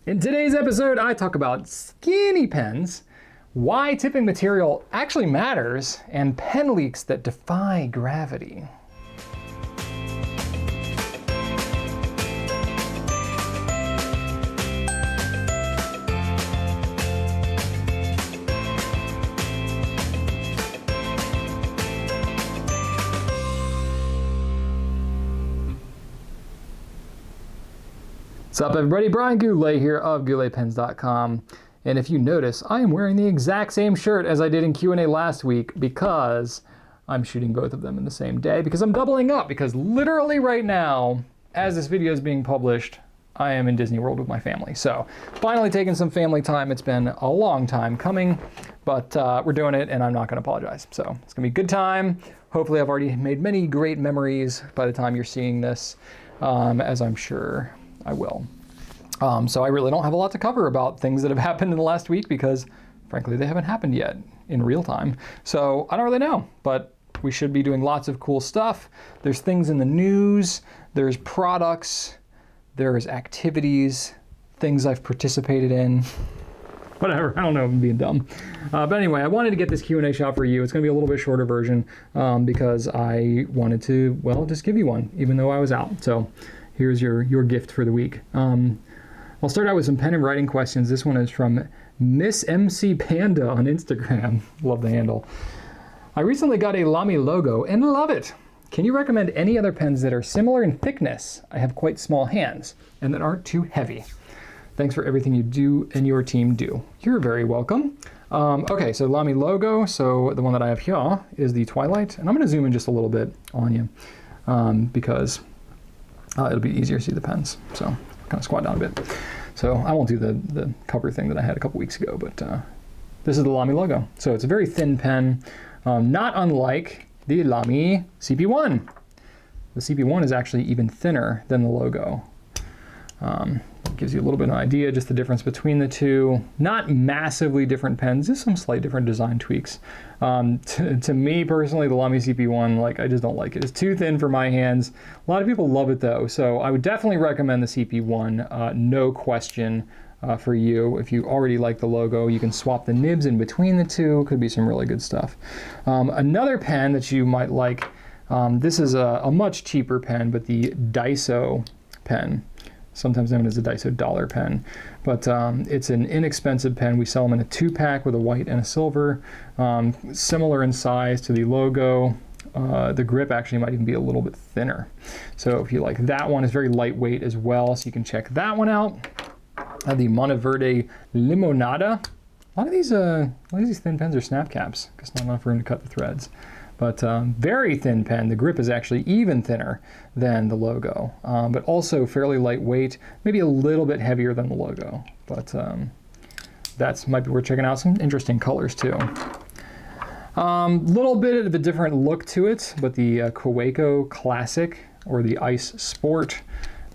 In today's episode, I talk about skinny pens, why tipping material actually matters, and pen leaks that defy gravity. What's up everybody, Brian Goulet here of gouletpens.com, and if you notice, I am wearing the exact same shirt as I did in Q&A last week because I'm shooting both of them in the same day, because I'm doubling up, because literally right now, as this video is being published, I am in Disney World with my family. So, finally taking some family time. It's been a long time coming, but we're doing it and I'm not going to apologize. So, it's going to be a good time. Hopefully I've already made many great memories by the time you're seeing this, as I'm sure I will. So I really don't have a lot to cover about things that have happened in the last week because, frankly, they haven't happened yet in real time. So I don't really know, but we should be doing lots of cool stuff. There's things in the news, there's products, there's activities, things I've participated in. Whatever, I don't know if I'm being dumb. But anyway, I wanted to get this Q&A shot for you. It's going to be a little bit shorter version because I wanted to, well, just give you one, even though I was out. So here's your gift for the week. I'll start out with some pen and writing questions. This one is from missmcpanda on Instagram. Love the handle. I recently got a Lamy Logo and love it. Can you recommend any other pens that are similar in thickness? I have quite small hands and that aren't too heavy. Thanks for everything you do and your team do. You're very welcome. Okay, so Lamy Logo. So the one that I have here is the Twilight, and I'm going to zoom in just a little bit on you because it'll be easier to see the pens. So kind of squat down a bit. So I won't do the cover thing that I had a couple weeks ago, but this is the Lamy Logo. So it's a very thin pen, not unlike the Lamy CP1. The CP1 is actually even thinner than the Logo. It gives you a little bit of an idea, just the difference between the two. Not massively different pens, just some slight different design tweaks. To me personally, the Lamy CP1, like, I just don't like it. It's too thin for my hands. A lot of people love it though, so I would definitely recommend the CP1, no question for you. If you already like the Logo, you can swap the nibs in between the two. Could be some really good stuff. Another pen that you might like, this is a much cheaper pen, but the Daiso pen. Sometimes known as a Daiso dollar pen, but it's an inexpensive pen. We sell them in a 2-pack with a white and a silver, similar in size to the Logo. The grip actually might even be a little bit thinner. So if you like that one, it's very lightweight as well, so you can check that one out. The Monteverde Limonada. A lot of these thin pens are snap caps, because not enough room to cut the threads. But very thin pen. The grip is actually even thinner than the Logo, but also fairly lightweight, maybe a little bit heavier than the Logo. But that's might be worth checking out. Some interesting colors too. Little bit of a different look to it, but the Kaweco Classic or the Ice Sport,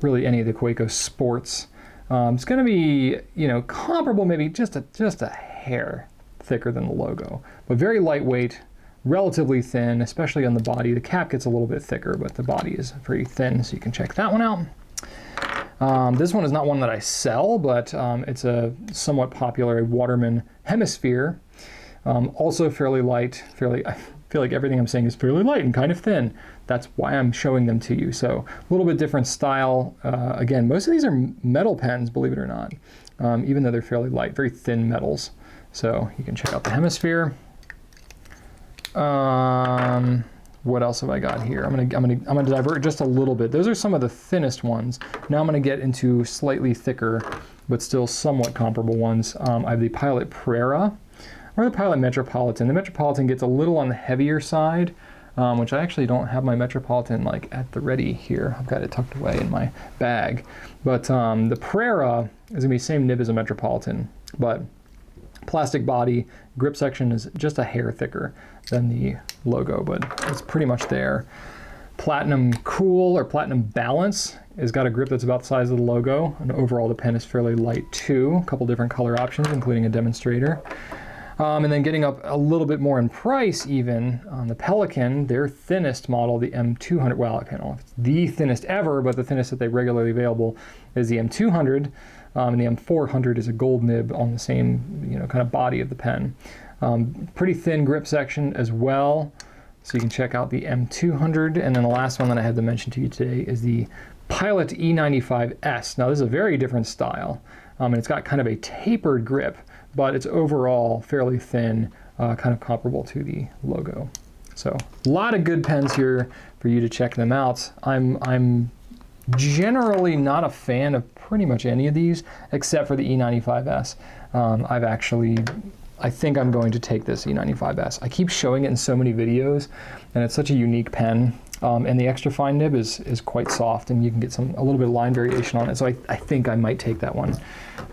really any of the Kaweco Sports, it's going to be, you know, comparable, maybe just a hair thicker than the Logo, but very lightweight. Relatively thin, especially on the body. The cap gets a little bit thicker, but the body is pretty thin, so you can check that one out. This one is not one that I sell, but it's a somewhat popular Waterman Hemisphere. Also fairly light, I feel like everything I'm saying is fairly light and kind of thin. That's why I'm showing them to you. So a little bit different style. Again, most of these are metal pens, believe it or not, even though they're fairly light, very thin metals. So you can check out the Hemisphere. What else have I got here? I'm gonna divert just a little bit. Those are some of the thinnest ones. Now I'm gonna get into slightly thicker, but still somewhat comparable ones. I have the Pilot Prera or the Pilot Metropolitan. The Metropolitan gets a little on the heavier side, which I actually don't have my Metropolitan like at the ready here. I've got it tucked away in my bag. But the Prera is gonna be the same nib as a Metropolitan, but plastic body, grip section is just a hair thicker than the Logo, but it's pretty much there. Platinum Cool or Platinum Balance has got a grip that's about the size of the Logo, and overall the pen is fairly light too. A couple different color options, including a demonstrator. And then getting up a little bit more in price even, on the Pelican, their thinnest model, the M200, well, I don't know if it's the thinnest ever, but the thinnest that they regularly available is the M200. and the M400 is a gold nib on the same, you know, kind of body of the pen. Pretty thin grip section as well, so you can check out the M200. And then the last one that I had to mention to you today is the Pilot E95S. Now this is a very different style, and it's got kind of a tapered grip, but it's overall fairly thin, kind of comparable to the Logo. So a lot of good pens here for you to check them out. I'm generally not a fan of pretty much any of these except for the E95S. I think I'm going to take this E95S. I keep showing it in so many videos, and it's such a unique pen. And the extra fine nib is quite soft, and you can get a little bit of line variation on it. So I think I might take that one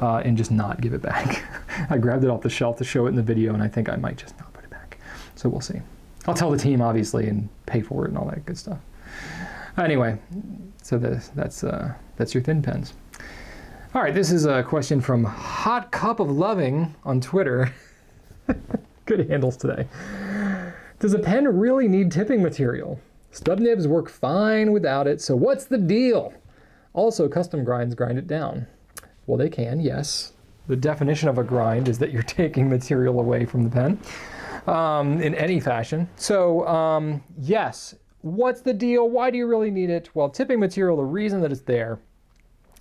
and just not give it back. I grabbed it off the shelf to show it in the video, and I think I might just not put it back. So we'll see. I'll tell the team, obviously, and pay for it and all that good stuff. Anyway, so that's your thin pens. All right, this is a question from Hot Cup of Loving on Twitter. Good handles today. Does a pen really need tipping material? Stub nibs work fine without it, so what's the deal? Also, custom grinds grind it down. Well, they can, yes. The definition of a grind is that you're taking material away from the pen in any fashion. So, yes, what's the deal? Why do you really need it? Well, tipping material, the reason that it's there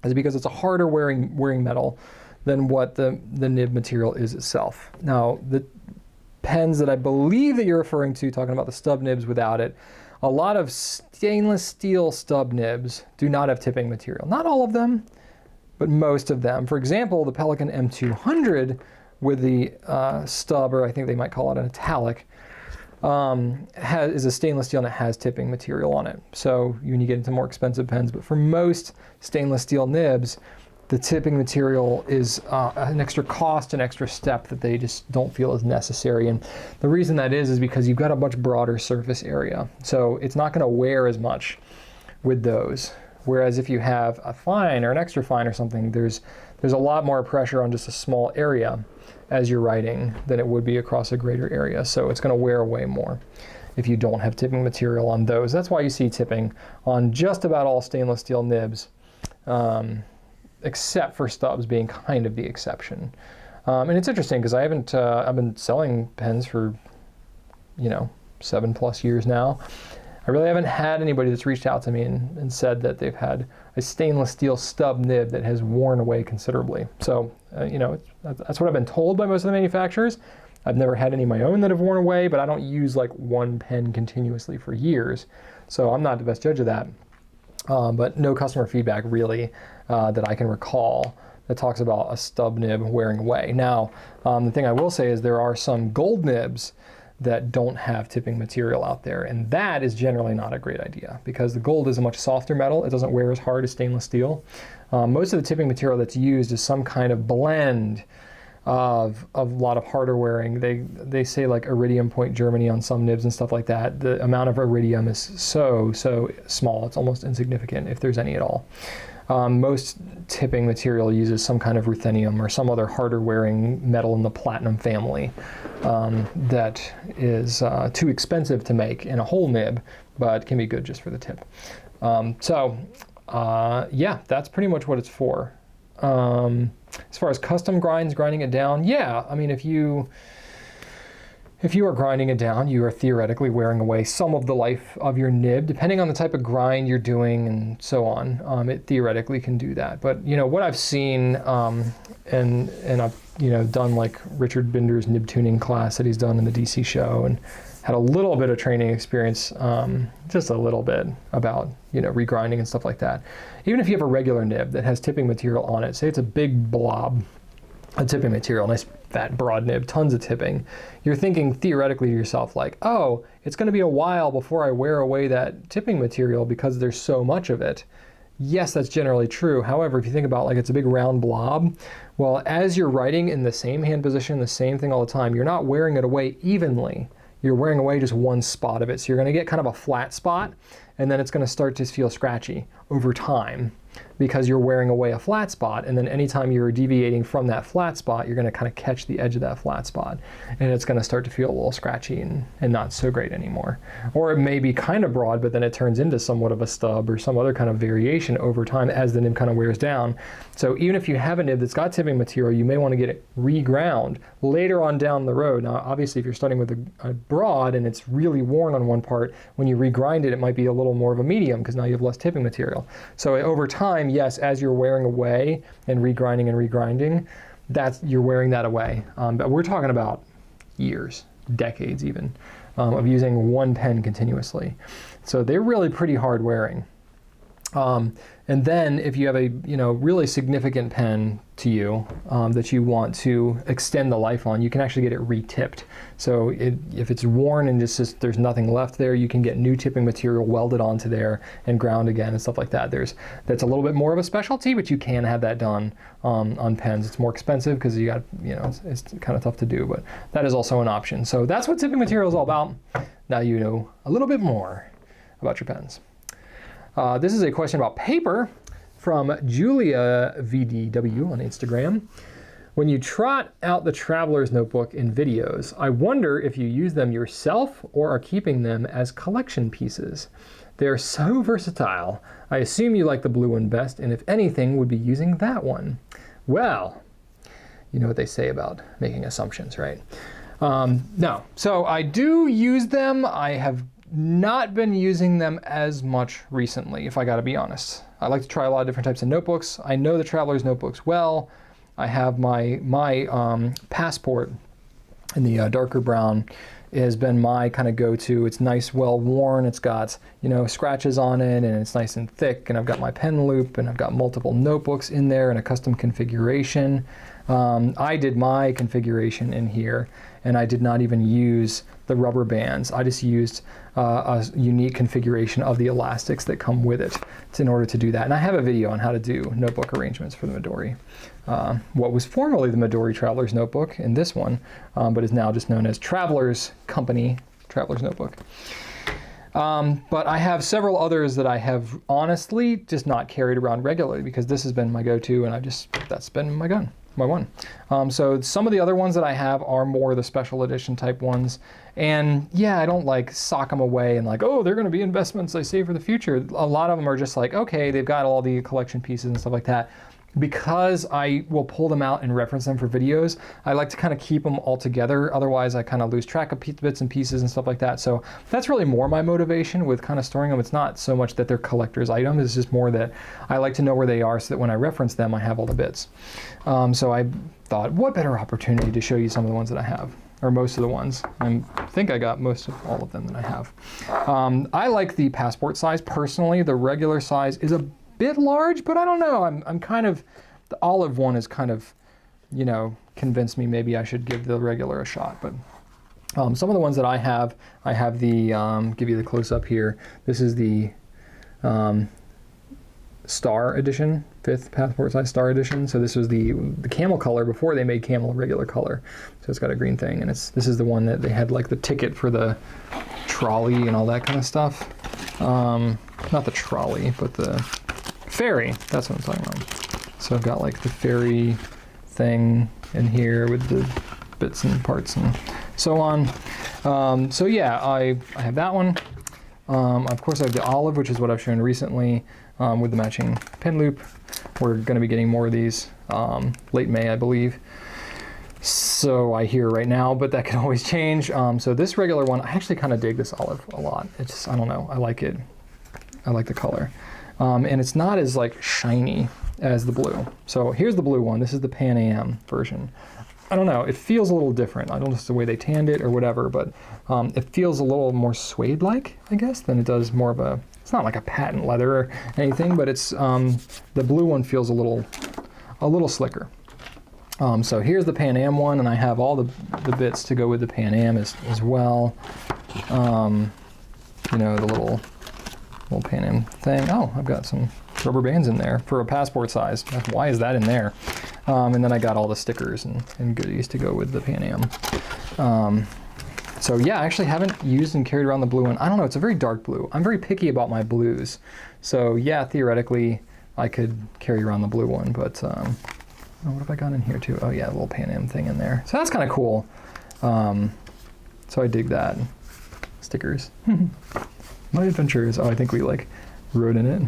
is because it's a harder wearing metal than what the nib material is itself. Now, the pens that I believe that you're referring to, talking about the stub nibs without it, a lot of stainless steel stub nibs do not have tipping material. Not all of them, but most of them. For example, the Pelican M200 with the stub, or I think they might call it an italic, is a stainless steel and it has tipping material on it. So when you get into more expensive pens, but for most stainless steel nibs, the tipping material is an extra cost, an extra step that they just don't feel is necessary. And the reason that is because you've got a much broader surface area. So it's not going to wear as much with those. Whereas if you have a fine or an extra fine or something, there's a lot more pressure on just a small area as you're writing than it would be across a greater area. So it's going to wear away more if you don't have tipping material on those. That's why you see tipping on just about all stainless steel nibs. Except for stubs being kind of the exception. And it's interesting because I've been selling pens for, 7+ years now. I really haven't had anybody that's reached out to me and said that they've had a stainless steel stub nib that has worn away considerably. So, that's what I've been told by most of the manufacturers. I've never had any of my own that have worn away, but I don't use like one pen continuously for years. So I'm not the best judge of that. But no customer feedback really that I can recall that talks about a stub nib wearing away. Now, the thing I will say is there are some gold nibs that don't have tipping material out there, and that is generally not a great idea because the gold is a much softer metal. It doesn't wear as hard as stainless steel. Most of the tipping material that's used is some kind of blend of a lot of harder wearing. They say like iridium point Germany on some nibs and stuff like that. The amount of iridium is so small, it's almost insignificant if there's any at all. Most tipping material uses some kind of ruthenium or some other harder wearing metal in the platinum family that is too expensive to make in a whole nib, but can be good just for the tip. Yeah, that's pretty much what it's for. As far as custom grinding it down, yeah, I mean, if you are grinding it down, you are theoretically wearing away some of the life of your nib, depending on the type of grind you're doing and so on. It theoretically can do that. But, what I've seen, and I've, done like Richard Binder's nib tuning class that he's done in the DC show and had a little bit of training experience, just a little bit about, regrinding and stuff like that. Even if you have a regular nib that has tipping material on it, say it's a big blob of tipping material, nice fat broad nib, tons of tipping, you're thinking theoretically to yourself like, oh, it's going to be a while before I wear away that tipping material because there's so much of it. Yes, that's generally true. However, if you think about like it's a big round blob, well, as you're writing in the same hand position, the same thing all the time, you're not wearing it away evenly. You're wearing away just one spot of it. So you're going to get kind of a flat spot, and then it's going to start to feel scratchy over time. because you're wearing away a flat spot, and then anytime you're deviating from that flat spot, you're going to kind of catch the edge of that flat spot, and it's going to start to feel a little scratchy and not so great anymore. Or it may be kind of broad, but then it turns into somewhat of a stub or some other kind of variation over time as the nib kind of wears down. So even if you have a nib that's got tipping material, you may want to get it reground later on down the road. Now, obviously, if you're starting with a broad and it's really worn on one part, when you regrind it, it might be a little more of a medium because now you have less tipping material. So over time, yes, as you're wearing away and regrinding, you're wearing that away. But we're talking about years, decades even, of using one pen continuously. So they're really pretty hard wearing. And then if you have a really significant pen to you that you want to extend the life on, you can actually get it re-tipped. So if it's worn and just there's nothing left there, you can get new tipping material welded onto there and ground again and stuff like that. That's a little bit more of a specialty, but you can have that done on pens. It's more expensive because it's kind of tough to do, but that is also an option. So that's what tipping material is all about. Now you know a little bit more about your pens. This is a question about paper from juliavdw on Instagram. When you trot out the traveler's notebook in videos, I wonder if you use them yourself or are keeping them as collection pieces. They are so versatile. I assume you like the blue one best, and if anything, would be using that one. Well, you know what they say about making assumptions, right? No. So I do use them. I have not been using them as much recently, if I gotta be honest. I like to try a lot of different types of notebooks. I know the Traveler's notebooks well. I have my Passport in the darker brown. It has been my kind of go-to. It's nice, well worn. It's got scratches on it, and it's nice and thick. And I've got my pen loop, and I've got multiple notebooks in there in a custom configuration. I did my configuration in here, and I did not even use the rubber bands. I just used a unique configuration of the elastics that come with it in order to do that. And I have a video on how to do notebook arrangements for the Midori. What was formerly the Midori Traveler's Notebook in this one, but is now just known as Traveler's Company Traveler's Notebook. But I have several others that I have honestly just not carried around regularly because this has been my go-to, and that's been my one. So some of the other ones that I have are more the special edition type ones. And yeah, I don't like sock them away and like, oh, they're going to be investments I save for the future. A lot of them are just like, okay, they've got all the collection pieces and stuff like that. Because I will pull them out and reference them for videos, I like to kind of keep them all together. Otherwise, I kind of lose track of bits and pieces and stuff like that. So that's really more my motivation with kind of storing them. It's not so much that they're collector's items. It's just more that I like to know where they are so that when I reference them, I have all the bits. So I thought, what better opportunity to show you some of the ones that I have, or most of the ones. I think I got most of all of them that I have. I like the Passport size. Personally, the regular size is a bit large, but I don't know. I'm kind of, the olive one is kind of, convinced me maybe I should give the regular a shot. But some of the ones that I have the, give you the close up here. This is the Star Edition, 5th Passport size Star Edition. So this was the camel color before they made camel regular color. So it's got a green thing, and this is the one that they had like the ticket for the trolley and all that kind of stuff. Not the trolley, but the ferry, that's what I'm talking about. So I've got like the ferry thing in here with the bits and parts and so on. So yeah, I have that one. Of course I have the olive, which is what I've shown recently with the matching pen loop. We're going to be getting more of these late May, I believe. So I hear right now, but that can always change. So this regular one, I actually kind of dig this olive a lot. It's, I don't know, I like it. I like the color. And it's not as like shiny as the blue. So here's the blue one. This is the Pan Am version. I don't know, it feels a little different. I don't know if it's the way they tanned it or whatever, but it feels a little more suede-like, I guess, than it does more of a, it's not like a patent leather or anything, but it's, the blue one feels a little slicker. So here's the Pan Am one, and I have all the bits to go with the Pan Am as well. The little Pan Am thing. Oh, I've got some rubber bands in there for a Passport size. Why is that in there? And then I got all the stickers and goodies to go with the Pan Am. So yeah, I actually haven't used and carried around the blue one. I don't know, it's a very dark blue. I'm very picky about my blues. So yeah, theoretically, I could carry around the blue one, but oh, what have I got in here too? Oh yeah, a little Pan Am thing in there. So that's kind of cool. So I dig that. Stickers. My adventures. Oh, I think we like wrote in it.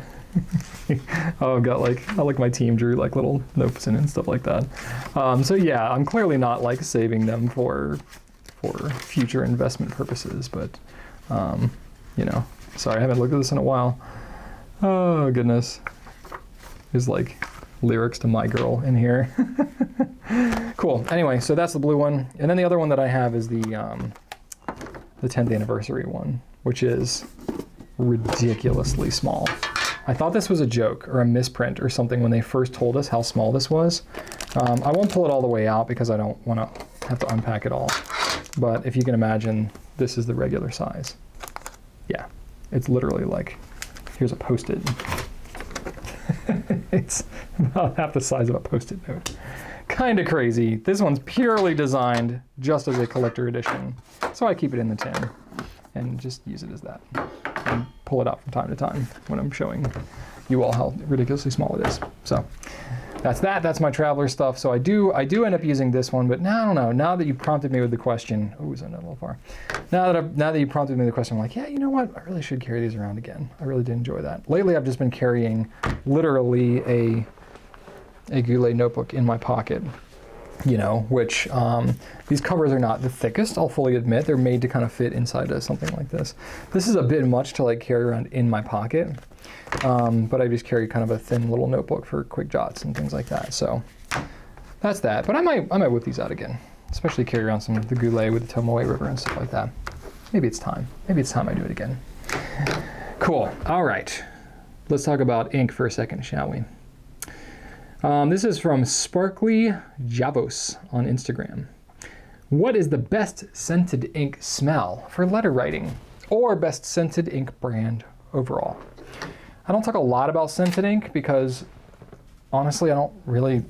Oh, I've got like, I like my team drew like little notes in it and stuff like that. So yeah, I'm clearly not like saving them for future investment purposes, but you know, sorry, I haven't looked at this in a while. Oh goodness. There's like lyrics to My Girl in here. Cool. Anyway, so that's the blue one. And then the other one that I have is the 10th anniversary one, which is ridiculously small. I thought this was a joke or a misprint or something when they first told us how small this was. I won't pull it all the way out because I don't want to have to unpack it all. But if you can imagine, this is the regular size. Yeah, it's literally like, here's a Post-it. It's about half the size of a Post-it note. Kind of crazy. This one's purely designed just as a collector edition. So I keep it in the tin and just use it as that. And pull it out from time to time when I'm showing you all how ridiculously small it is. So that's that. That's my Traveler stuff. So I do end up using this one, but now I don't know. Now that you prompted me with the question, oh, is that a little far? Now that you prompted me with the question, I'm like, yeah, you know what? I really should carry these around again. I really did enjoy that. Lately, I've just been carrying literally a Goulet notebook in my pocket, you know, which these covers are not the thickest, I'll fully admit. They're made to kind of fit inside of something like this. This is a bit much to like carry around in my pocket, but I just carry kind of a thin little notebook for quick jots and things like that. So that's that. But I might whip these out again, especially carry around some of the Goulet with the Tomoe River and stuff like that. Maybe it's time. Maybe it's time I do it again. Cool. All right. Let's talk about ink for a second, shall we? This is from sparklyjavos on Instagram. What is the best scented ink smell for letter writing, or best scented ink brand overall? I don't talk a lot about scented ink because honestly I don't really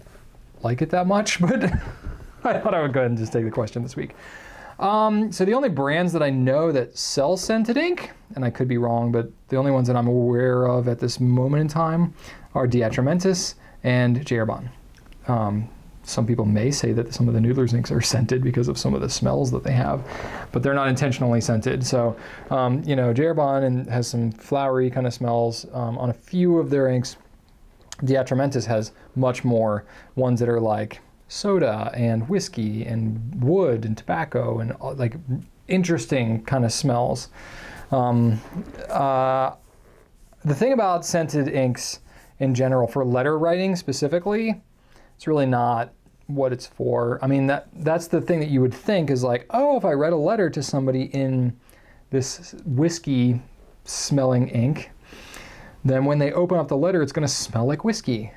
like it that much, but I thought I would go ahead and just take the question this week. So the only brands that I know that sell scented ink, and I could be wrong, but the only ones that I'm aware of at this moment in time are Diatramentis and J. Herbin. Some people may say that some of the Noodler's inks are scented because of some of the smells that they have, but they're not intentionally scented. So, you know, J. Herbin has some flowery kind of smells on a few of their inks. Diatramentis has much more ones that are like soda and whiskey and wood and tobacco and like interesting kind of smells. The thing about scented inks in general for letter writing specifically, it's really not what it's for. I mean, that's the thing that you would think is like, oh, if I read a letter to somebody in this whiskey smelling ink, then when they open up the letter, it's going to smell like whiskey.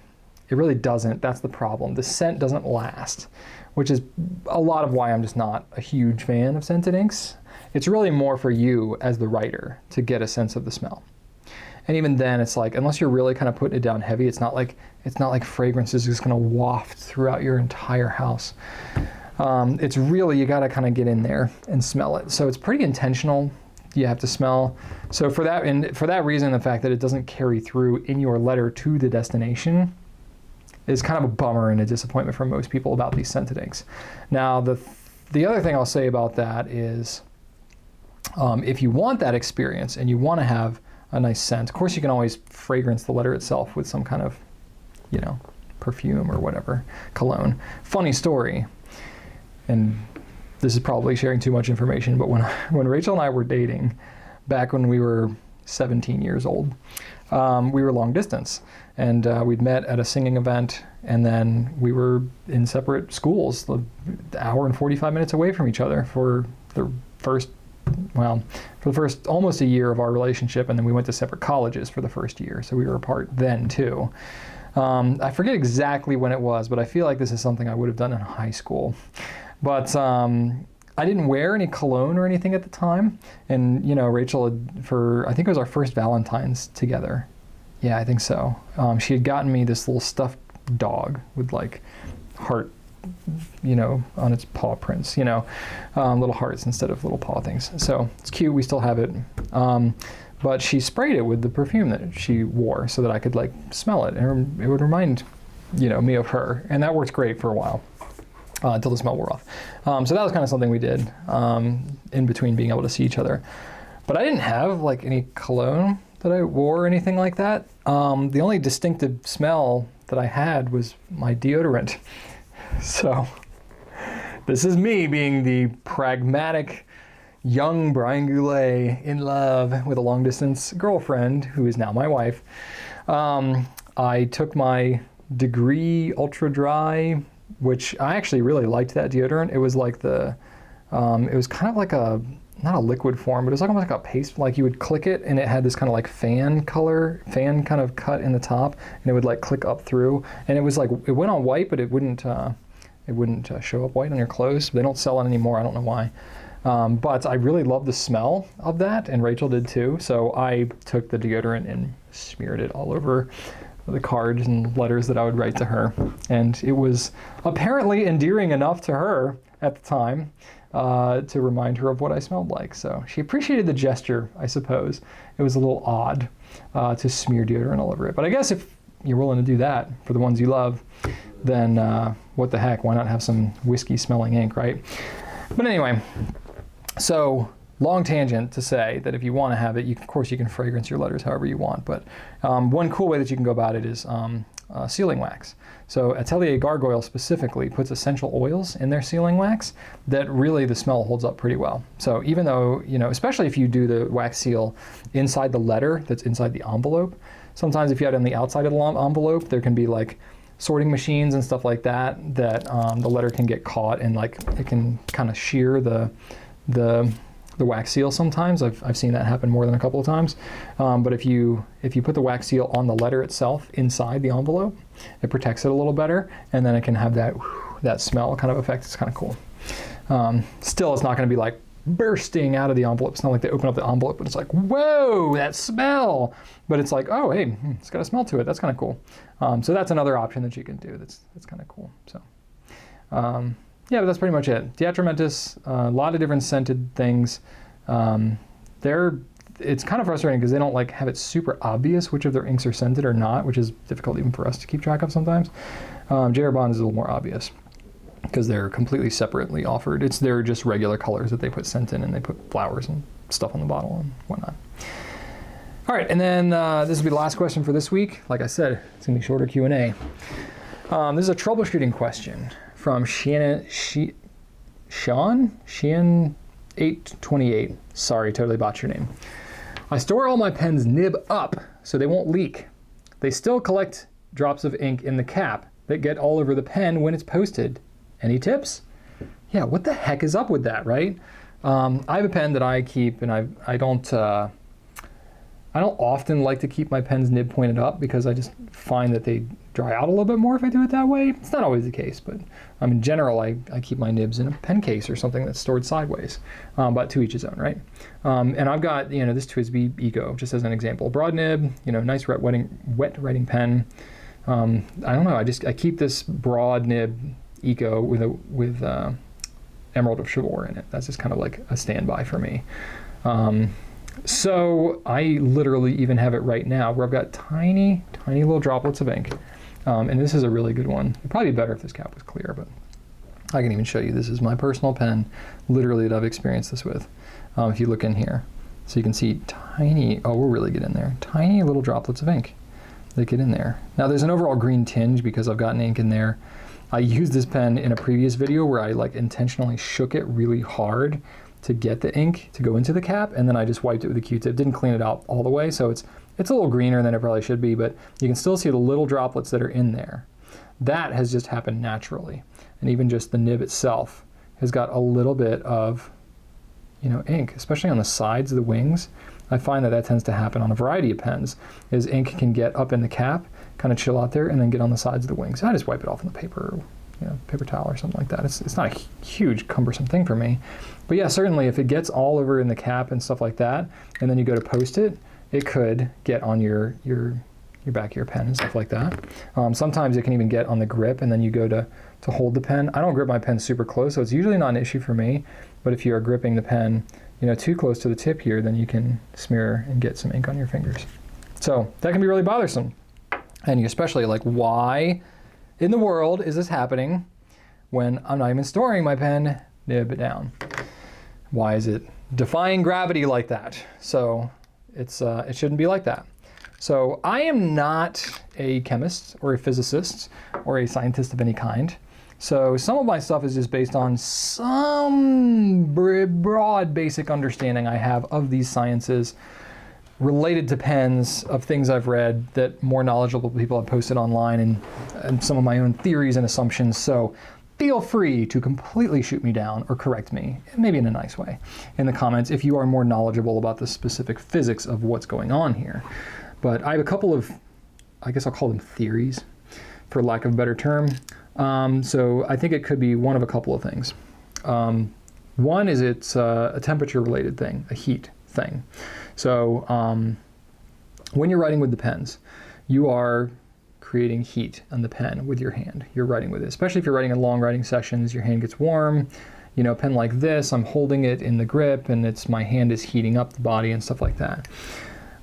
It really doesn't. That's the problem. The scent doesn't last, which is a lot of why I'm just not a huge fan of scented inks. It's really more for you as the writer to get a sense of the smell. And even then, it's like, unless you're really kind of putting it down heavy, it's not like fragrance is just going to waft throughout your entire house. It's really, you got to kind of get in there and smell it. So it's pretty intentional. You have to smell. So for that reason, the fact that it doesn't carry through in your letter to the destination is kind of a bummer and a disappointment for most people about these scented inks. Now, the other thing I'll say about that is, if you want that experience and you want to have a nice scent, of course you can always fragrance the letter itself with some kind of, you know, perfume or whatever, cologne. Funny story, and this is probably sharing too much information, but when Rachel and I were dating, back when we were 17 years old, we were long distance, and we'd met at a singing event, and then we were in separate schools, an hour and 45 minutes away from each other for the first almost a year of our relationship, and then we went to separate colleges for the first year, so we were apart then too. I forget exactly when it was, but I feel like this is something I would have done in high school. But I didn't wear any cologne or anything at the time, and you know, Rachel I think it was our first Valentine's together. Yeah, I think so. She had gotten me this little stuffed dog with like heart, you know, on its paw prints, you know, little hearts instead of little paw things. So it's cute. We still have it. but she sprayed it with the perfume that she wore so that I could like smell it, and it would remind, you know, me of her, and that worked great for a while. Until the smell wore off. So that was kind of something we did in between being able to see each other. But I didn't have like any cologne that I wore or anything like that. The only distinctive smell that I had was my deodorant. So this is me being the pragmatic young Brian Goulet in love with a long distance girlfriend who is now my wife. I took my Degree Ultra Dry, which I actually really liked that deodorant. It was like it was kind of like not a liquid form, but it was like almost like a paste, like you would click it and it had this kind of like fan kind of cut in the top, and it would like click up through, and it was like, it went on white, but it wouldn't show up white on your clothes. They don't sell it anymore, I don't know why. But I really loved the smell of that, and Rachel did too, so I took the deodorant and smeared it all over the cards and letters that I would write to her. And it was apparently endearing enough to her at the time to remind her of what I smelled like. So she appreciated the gesture, I suppose. It was a little odd to smear deodorant all over it. But I guess if you're willing to do that for the ones you love, then what the heck, why not have some whiskey smelling ink, right? But anyway, so long tangent to say that if you want to have it, of course you can fragrance your letters however you want, but one cool way that you can go about it is sealing wax. So Atelier Gargoyle specifically puts essential oils in their sealing wax that really the smell holds up pretty well. So even though, you know, especially if you do the wax seal inside the letter that's inside the envelope, sometimes if you have it on the outside of the envelope, there can be like sorting machines and stuff like that the letter can get caught, and like it can kind of shear the wax seal sometimes. I've seen that happen more than a couple of times. But if you put the wax seal on the letter itself inside the envelope, it protects it a little better, and then it can have that smell kind of effect. It's kind of cool. Still, it's not going to be like bursting out of the envelope. It's not like they open up the envelope and it's like, whoa, that smell. But it's like, oh, hey, it's got a smell to it. That's kind of cool. So that's another option that you can do. That's kind of cool. So. Yeah, but that's pretty much it. Diatramentis, a lot of different scented things. It's kind of frustrating because they don't like have it super obvious which of their inks are scented or not, which is difficult even for us to keep track of sometimes. J.R. Bond is a little more obvious because they're completely separately offered. They're just regular colors that they put scent in, and they put flowers and stuff on the bottle and whatnot. All right, and then this will be the last question for this week. Like I said, it's going to be shorter Q&A. This is a troubleshooting question from Shean828. Sorry, totally botched your name. I store all my pens nib up so they won't leak. They still collect drops of ink in the cap that get all over the pen when it's posted. Any tips? Yeah, what the heck is up with that, right? I have a pen that I keep, and I don't often like to keep my pens nib pointed up because I just find that they dry out a little bit more if I do it that way. It's not always the case, but in general, I keep my nibs in a pen case or something that's stored sideways, but to each his own, right? And I've got, this TWSBI Eco, just as an example. Broad nib, nice wet writing pen. I don't know, I keep this broad nib Eco with Emerald of Chivalry in it. That's just kind of like a standby for me. So I literally even have it right now where I've got tiny, tiny little droplets of ink. And this is a really good one. It'd probably be better if this cap was clear, but I can even show you. This is my personal pen, literally, that I've experienced this with. If you look in here, so you can see tiny, oh, we'll really get in there, tiny little droplets of ink that get in there. Now there's an overall green tinge because I've gotten ink in there. I used this pen in a previous video where I intentionally shook it really hard to get the ink to go into the cap, and then I just wiped it with a Q-tip. Didn't clean it out all the way, so it's a little greener than it probably should be, but you can still see the little droplets that are in there. That has just happened naturally, and even just the nib itself has got a little bit of ink, especially on the sides of the wings. I find that tends to happen on a variety of pens, is ink can get up in the cap, kind of chill out there, and then get on the sides of the wings. I just wipe it off in the paper, paper towel or something like that. It's not a huge cumbersome thing for me. But yeah, certainly if it gets all over in the cap and stuff like that, and then you go to post it, it could get on your back of your pen and stuff like that. Sometimes it can even get on the grip, and then you go to hold the pen. I don't grip my pen super close, so it's usually not an issue for me. But if you are gripping the pen, too close to the tip here, then you can smear and get some ink on your fingers. So that can be really bothersome. And you especially like, why in the world is this happening when I'm not even storing my pen nib down? Why is it defying gravity like that? So it shouldn't be like that. So I am not a chemist or a physicist or a scientist of any kind. So some of my stuff is just based on some broad basic understanding I have of these sciences related to pens, of things I've read that more knowledgeable people have posted online, and some of my own theories and assumptions. So feel free to completely shoot me down or correct me, maybe in a nice way, in the comments if you are more knowledgeable about the specific physics of what's going on here. But I have a couple of, I guess I'll call them theories, for lack of a better term. So I think it could be one of a couple of things. One is it's a temperature-related thing, a heat thing. So when you're writing with the pens, you are creating heat on the pen with your hand. You're writing with it, especially if you're writing in long writing sessions, your hand gets warm. A pen like this, I'm holding it in the grip and my hand is heating up the body and stuff like that.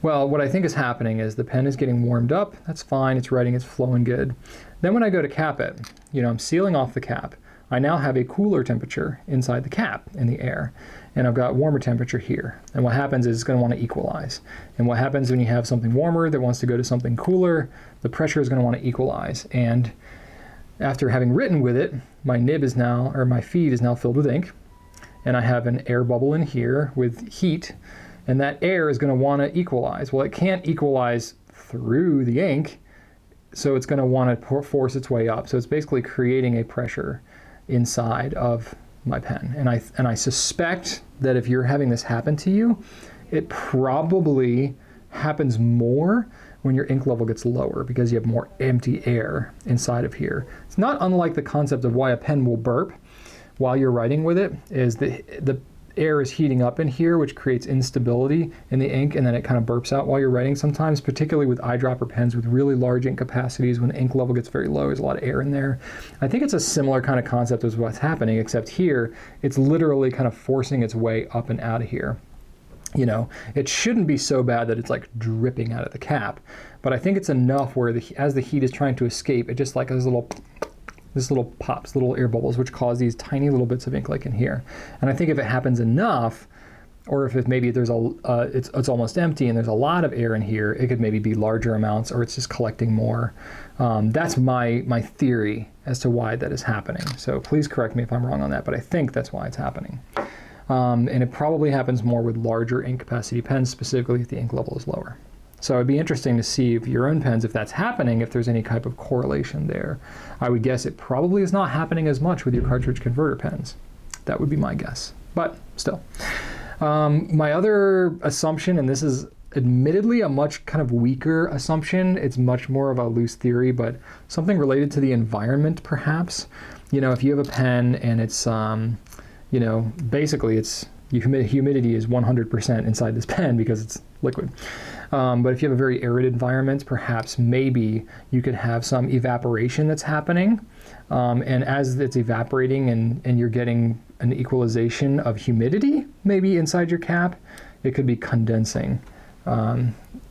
Well, what I think is happening is the pen is getting warmed up. That's fine, it's writing, it's flowing good. Then when I go to cap it, I'm sealing off the cap. I now have a cooler temperature inside the cap in the air, and I've got warmer temperature here. And what happens is it's going to want to equalize. And what happens when you have something warmer that wants to go to something cooler, the pressure is going to want to equalize. And after having written with it, my nib is now, or my feed is now filled with ink, and I have an air bubble in here with heat, and that air is going to want to equalize. Well, it can't equalize through the ink, so it's going to want to force its way up. So it's basically creating a pressure inside of my pen. And I suspect that if you're having this happen to you, it probably happens more when your ink level gets lower because you have more empty air inside of here. It's not unlike the concept of why a pen will burp while you're writing with it, is the air is heating up in here, which creates instability in the ink, and then it kind of burps out while you're writing sometimes, particularly with eyedropper pens with really large ink capacities. When the ink level gets very low, there's a lot of air in there. I think it's a similar kind of concept as what's happening, except here, it's literally kind of forcing its way up and out of here. It shouldn't be so bad that it's like dripping out of the cap, but I think it's enough where as the heat is trying to escape, it just like has this little pops, little air bubbles, which cause these tiny little bits of ink like in here. And I think if it happens enough, or if maybe there's it's almost empty and there's a lot of air in here, it could maybe be larger amounts, or it's just collecting more. That's my theory as to why that is happening. So please correct me if I'm wrong on that, but I think that's why it's happening. And it probably happens more with larger ink capacity pens, specifically if the ink level is lower. So it'd be interesting to see if your own pens, if that's happening, if there's any type of correlation there. I would guess it probably is not happening as much with your cartridge converter pens. That would be my guess, but still. My other assumption, and this is admittedly a much kind of weaker assumption, it's much more of a loose theory, but something related to the environment perhaps. If you have a pen and it's, basically it's, humidity is 100% inside this pen because it's liquid. But if you have a very arid environment, perhaps maybe you could have some evaporation that's happening. And as it's evaporating and you're getting an equalization of humidity maybe inside your cap, it could be condensing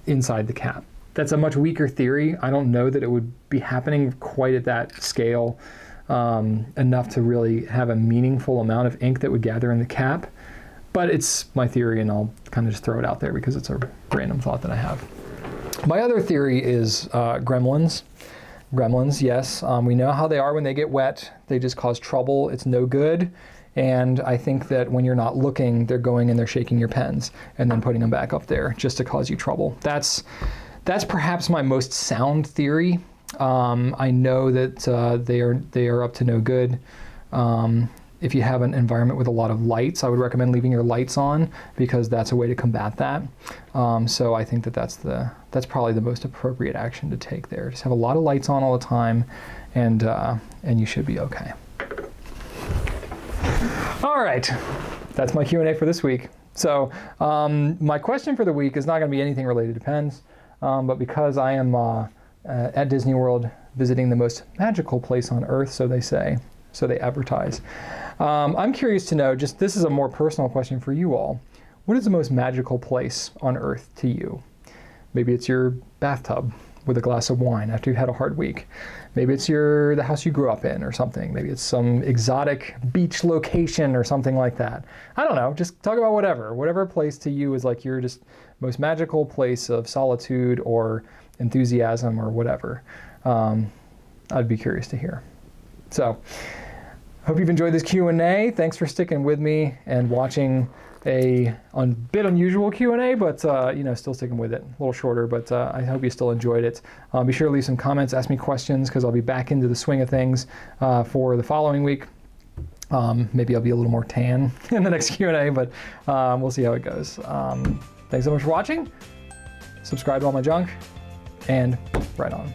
inside the cap. That's a much weaker theory. I don't know that it would be happening quite at that scale enough to really have a meaningful amount of ink that would gather in the cap. But it's my theory, and I'll kind of just throw it out there because it's a random thought that I have. My other theory is gremlins. Gremlins, yes. We know how they are when they get wet. They just cause trouble. It's no good. And I think that when you're not looking, they're going and they're shaking your pens and then putting them back up there just to cause you trouble. That's perhaps my most sound theory. I know that they are up to no good. If you have an environment with a lot of lights, I would recommend leaving your lights on because that's a way to combat that. So I think that's probably the most appropriate action to take there. Just have a lot of lights on all the time, and you should be okay. All right, that's my Q&A for this week. So my question for the week is not going to be anything related to pens, but because I am at Disney World visiting the most magical place on Earth, so they say, so they advertise. I'm curious to know, this is a more personal question for you all. What is the most magical place on earth to you? Maybe it's your bathtub with a glass of wine after you've had a hard week. Maybe it's the house you grew up in or something. Maybe it's some exotic beach location or something like that. I don't know, just talk about whatever place to you is like your just most magical place of solitude or enthusiasm or whatever. I'd be curious to hear. So, hope you've enjoyed this Q&A. Thanks for sticking with me and watching a bit unusual Q&A, but still sticking with it. A little shorter, but I hope you still enjoyed it. Be sure to leave some comments, ask me questions, because I'll be back into the swing of things for the following week. Maybe I'll be a little more tan in the next Q&A, but we'll see how it goes. Thanks so much for watching. Subscribe to all my junk, and right on.